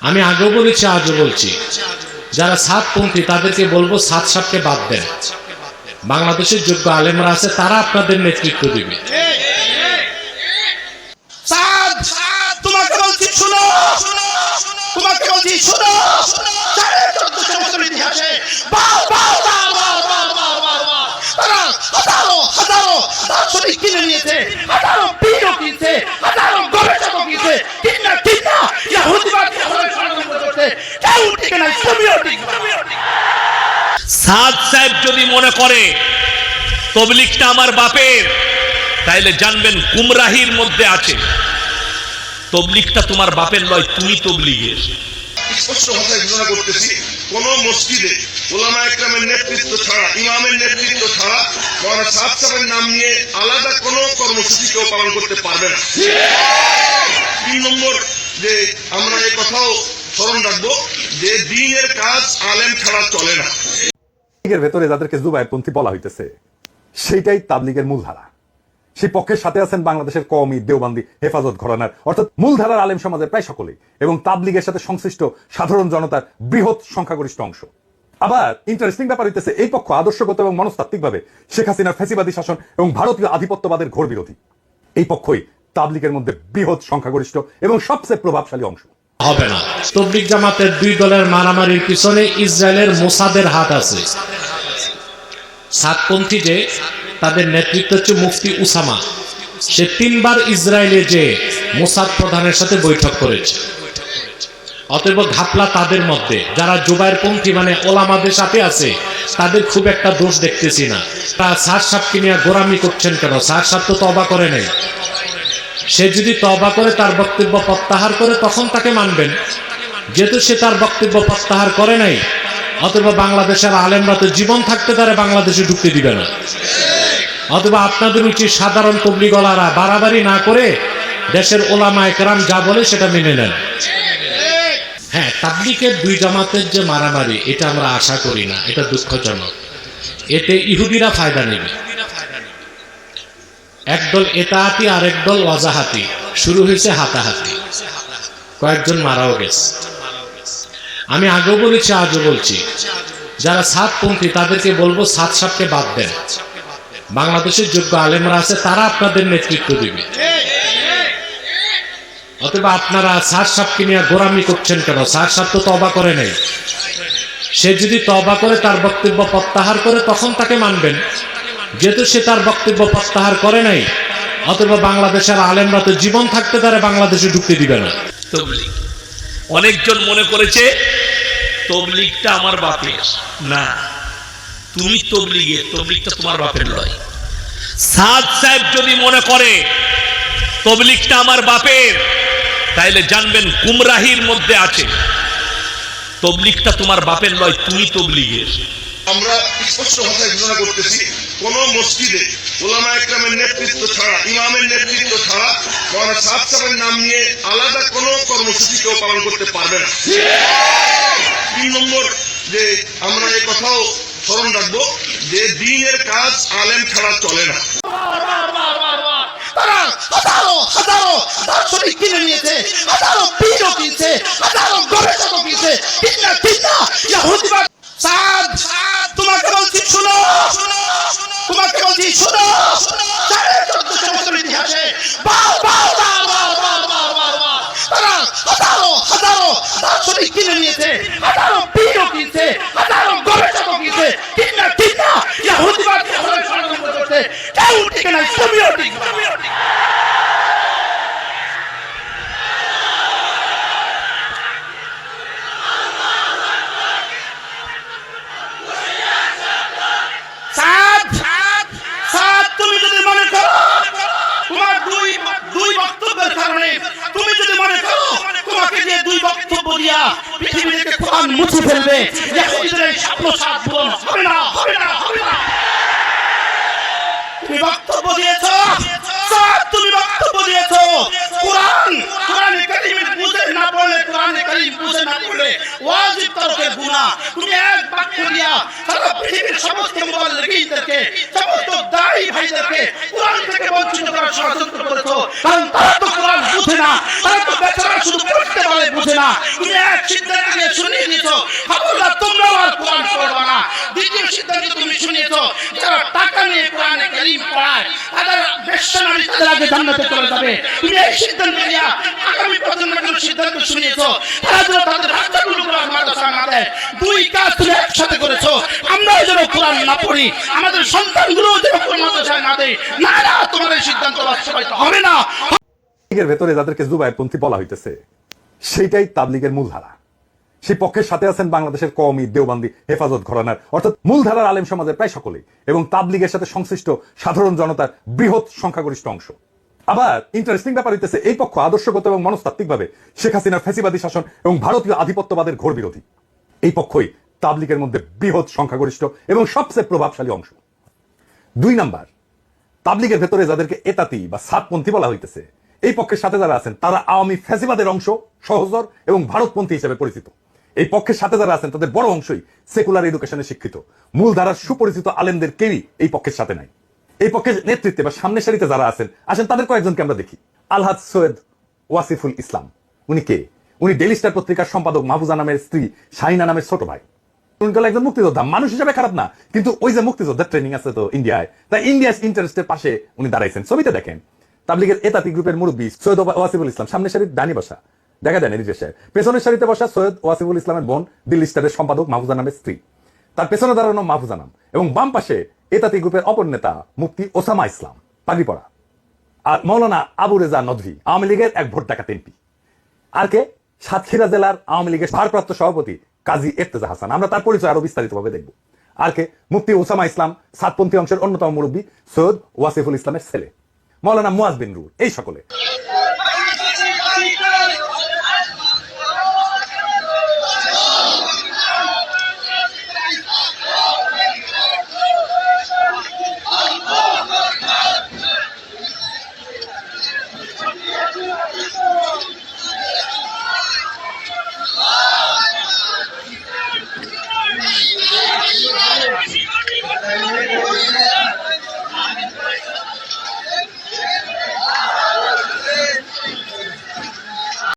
আমি আগেও বলেছি, আজও বলছি, যারা সাতপন্থী তাদেরকে বলবো সাত সাতকে বাদ দেন। বাংলাদেশের যোগ্য আলেমরা আছে, তারা আপনাদের নেতৃত্ব দিবে। তোমাকে বলছি শুনো, তোমাকে বলছি শুনো। 1450 বছর ইতিহাসে তারা হাজারো হাজারো দার্শনিক কিনে নিয়েছে, হাজারো পীরও কিনছে, হাজারো গবেষকও কিনছে, ঠিক না ইহুদিবাদ ষড়যন্ত্র করছে, কেউ ঠিক না, তুমিও ঠিক না। সাদ সাহেব যদি মনে করে তবলিগটা আমার বাপের, তাইলে জানবেন গুমরাহির মধ্যে আছে। তবলিগটা তোমার বাপের নয়, তুমি তবলিগের। স্পষ্ট ভাষায় ঘোষণা করতেছি, কোন মসজিদে উলামা একরামের নেতৃত্ব ছাড়া, ইমামের নেতৃত্ব ছাড়া মাওলানা সাদ সাহেবের নাম নিয়ে আলাদা কোন কর্মসূচি কেউ পালন করতে পারবে না। 3 নম্বর, যে আমরা এই কথাও স্মরণ রাখবো যে দ্বীনের কাজ আলেম ছাড়া চলে না। তাবলীগের ভেতরে যাদেরকে জুবায়েরপন্থী বলা হইতেছে, সেইটাই তাবলীগের মূলধারা। সেই পক্ষের সাথে আছেন বাংলাদেশের কওমি, দেওবন্দি, হেফাজত ঘরানার, অর্থাৎ মূলধারার আলেম সমাজের প্রায় সকলেই, এবং তাবলীগের সাথে সংশ্লিষ্ট সাধারণ জনতার বৃহৎ সংখ্যাগরিষ্ঠ অংশ। আবার ইন্টারেস্টিং ব্যাপার হইতেছে, এই পক্ষ আদর্শগত এবং মনস্তাত্ত্বিকভাবে শেখ হাসিনার ফ্যাসিবাদী শাসন এবং ভারতীয় আধিপত্যবাদের ঘোর বিরোধী। এই পক্ষই তাবলীগের মধ্যে বৃহৎ সংখ্যাগরিষ্ঠ এবং সবচেয়ে প্রভাবশালী অংশ। হবে না। তাবলীগ জামাতের 2 দলের মারামারির পিছনে ইসরায়েলের মোসাদের হাত আছে। সাতপন্থী যে তাদের নেতৃত্ব হচ্ছে মুফতি উসামা, সে 3 বার ইসরায়েলে যে মোসাদ প্রধানের সাথে বৈঠক করেছে। অতএব ঘাপলা তাদের মধ্যে। যারা জুবায়েরপন্থী মানে ওলামাদের সাথে আছে, তাদের খুব একটা দোষ দেখতেছি না। তারা সাদ সাহেবকে নিয়ে গোরামি করছেন কেন? সাদ সাহেব তো তওবা করে নাই। সে যদি তওবা করে তার বক্তব্য প্রত্যাহার করে, তখন তাকে মানবেন। যেহেতু সে তার বক্তব্য প্রত্যাহার করে নাই, অথবা বাংলাদেশের আলেমরা তো জীবন থাকতে তারা বাংলাদেশে ঢুকতে দিবে না। অথবা আপনাদের উচিত সাধারণ তবলিগওয়ালারা বাড়াবাড়ি না করে দেশের ওলামা একরাম যা বলে সেটা মেনে নেন। হ্যাঁ, তাবলীগের 2 জামাতের যে মারামারি, এটা আমরা আশা করি না, এটা দুঃখজনক। এতে ইহুদিরা ফায়দা নেবে। একদল এতাহাতি আর একদল ওয়াজাহাতি, শুরু হয়েছে হাতাহাতি, কয়েকজন মারাও গেছে। আমি আগেও বলেছি, আজও বলছি, যারা সাতপন্থী তাদেরকে বলবো সাত সাতকে বাদ দেন। বাংলাদেশের যোগ্য আলেমরা আছে, তারা আপনাদের নেতৃত্ব দিবে। অতএব আপনারা সাত সাতকে নিয়ে গোরামি করছেন কেন? সাত সাত তো তওবা করে নাই। সে যদি তওবা করে তার বক্তব্য প্রত্যাহার করে, তখন তাকে মানবেন। যেহেতু সে তার বক্তব্য প্রত্যাহার করে নাই, অথবা বাংলাদেশের আলেমরা তো জীবন থাকতে তারা বাংলাদেশে ঢুকতে দিবে না। তবলিগ অনেকজন মনে করেছে তবলিগটা আমার বাপের। না, তুমি তবলিগের, তবলিগটা তোমার বাপের নয়। সাদ সাহেব যদি মনে করে তবলিগটা আমার বাপের, তাইলে জানবেন গুমরাহির মধ্যে আছে। তবলিগটা তোমার বাপের নয়, তুমি তবলিগের। আমরা স্পষ্ট ভাষায় ঘোষণা করতেছি, কোন মসজিদে উলামা একরামের নেতৃত্ব ছাড়া, ইমামের নেতৃত্ব ছাড়া মাওলানা সাদ সাহেবের নাম নিয়ে আলাদা কোন কর্মসূচি কেউ পালন করতে পারবে না। 3 নম্বর, যে আমরা এই কথাও স্মরণ রাখবো যে দ্বীনের কাজ আলেম ছাড়া চলে না। তারা হাজারো হাজারো দার্শনিক কিনে নিয়েছে, হাজারো পীরও কিনছে, হাজারো গবেষকও কিনছে, ঠিক না ইহুদিবাদ। তোমাকে বলছি শুনো, তোমাকে বলছি শুনো। 1450 বছর ইতিহাসে তারা হাজারো হাজারো দার্শনিক কিনে নিয়েছে, হাজারো পীরও কিনছে, হাজারো গবেষকও কিনছে, ঠিক না ইহুদিবাদ ষড়যন্ত্র করছে, কেউ ঠিক না, তুমিও ঠিক না। তুমি যদি মনে করো তোমার দুই বক্তব্যের কারণে, তুমি যদি মনে করো তোমাকে যে 2 বক্তব্য দিয়া পৃথিবী থেকে কোরআন মুছে ফেলবে, ইহুদিদের স্বপ্ন সাধ পূরণ হবে না, হবে না, হবে না। তুমি বক্তব্য দিয়েছো, তুমি বক্তব্য দিয়েছো কোরআনে কারীম বুঝে না পড়লে, কোরআনে কারীম বুঝে না পড়লে ওয়াজিব তরকের গুনাহ। তুমি এক বাক্য দিয়া সারা পৃথিবীর সমস্ত মুবাল্লিগীনদেরকে, সমস্ত দাঈ ভাইদেরকে কোরআন থেকে বঞ্চিত করার ষড়যন্ত্র করেছো। কারণ তারা তো কোরআন বুঝে না, তারা তো বেচারা শুধু পড়তে পারে, বুঝে না, তুমি এক সিদ্ধান্তকে শুনিয়ে দিয়েছো, খবরদার তোমরাও আর কোরআন পড়বা না। দ্বিতীয় সিদ্ধান্ত তুমি শুনিয়েছো, যারা টাকা নিয়ে কোরআনে কারীম পড়ায় তাদের বেশ্যা নারী তাদের আগে জান্নাতে চলে যাবে। তুমি এই সিদ্ধান্ত নিয়ে আগামী প্রজন্মের জন্য সিদ্ধান্ত শুনিয়েছো, তারা যেন তাদের বাচ্চাগুলো কোরআন মাদ্রাসা না দেয়। দুই কাজ তুমি একসাথে করেছো, আমরাও যেন কোরআন না পড়ি, আমাদের সন্তানগুলোও যেন কোরআন মাদ্রাসায় না দেয়। না না, তোমার এই সিদ্ধান্ত বাস্তবায়িত হবে না। তাবলীগের ভেতরে যাদেরকে জুবায়েরপন্থী বলা হইতেছে সেইটাই তাবলীগের মূলধারা। সেই পক্ষের সাথে আছেন বাংলাদেশের কওমি, দেওবন্দি, হেফাজত ঘরানার অর্থাৎ মূলধারার আলেম সমাজের প্রায় সকলেই, এবং তাবলীগের সাথে সংশ্লিষ্ট সাধারণ জনতার বৃহৎ সংখ্যাগরিষ্ঠ অংশ। আবার ইন্টারেস্টিং ব্যাপার হইতেছে, এই পক্ষ আদর্শগত এবং মনস্তাত্ত্বিকভাবে শেখ হাসিনার ফ্যাসিবাদী শাসন এবং ভারতীয় আধিপত্যবাদের ঘোর বিরোধী। এই পক্ষই তাবলীগের মধ্যে বৃহৎ সংখ্যাগরিষ্ঠ এবং সবচেয়ে প্রভাবশালী অংশ। 2 নাম্বার, তাবলীগের ভেতরে যাদেরকে এতাতি বা সাতপন্থী বলা হইতেছে, এই পক্ষের সাথে যারা আছেন তারা আওয়ামী ফ্যাসিবাদের অংশ, সহচর এবং ভারতপন্থী হিসেবে পরিচিত। এই পক্ষের সাথে যারা আছেন তাদের বড় অংশই সেকুলার এডুকেশনে শিক্ষিত। মূলধারার সুপরিচিত আলেমদের কেউই এই পক্ষের সাথে নাই। এই পক্ষের নেতৃত্বে বা সামনের সারিতে যারা আছেন আসেন তাদের কয়েকজনকে আমরা দেখি। আলহাজ সৈয়দ ওয়াসিফুল ইসলাম, উনি কে? উনি ডেইলি স্টার পত্রিকার সম্পাদক মাহফুজা নামের স্ত্রী শাহিনা নামের ছোট ভাই। উনি একজন মুক্তিযোদ্ধা, মানুষ হিসাবে খারাপ না, কিন্তু ওই যে মুক্তিযোদ্ধার ট্রেনিং আছে তো ইন্ডিয়ায়, তাই ইন্ডিয়ার ইন্টারেস্টের পাশে উনি দাঁড়াইছেন। ছবিতে দেখেন তাবলীগের এতাতি গ্রুপের মুরব্বী সৈয়দ ওয়াসিফুল ইসলাম, সামনের সারির ডানি বসা, দেখা যায় না নিজের সাহেব, পেছনের সারিতে বসা সৈয়দ ওয়াসিফুল ইসলামের বোন দিল্লি স্টারের সম্পাদক মাহফুজা নামের স্ত্রী, তার পেছনে দাঁড়ানো মাহফুজা নাম, এবং বাম পাশে এতাতি গ্রুপের অপর নেতা মুফতি ওসামা ইসলাম, পাগড়ি পরা, আর মৌলানা আবু রেজা নদভী, আওয়ামী লীগের এক ভোট ডাকাত এমপি। আর কে? সাতক্ষীরা জেলার আওয়ামী লীগের ভারপ্রাপ্ত সভাপতি কাজী ইর্তেজা হাসান, আমরা তার পরিচয় আরো বিস্তারিতভাবে দেখব। আর কে? মুফতি ওসামা ইসলাম, সাতপন্থী অংশের অন্যতম মুরব্বী সৈয়দ ওয়াসিফুল ইসলামের ছেলে মৌলানা মুয়াজ বিন রুল, এই সকলে।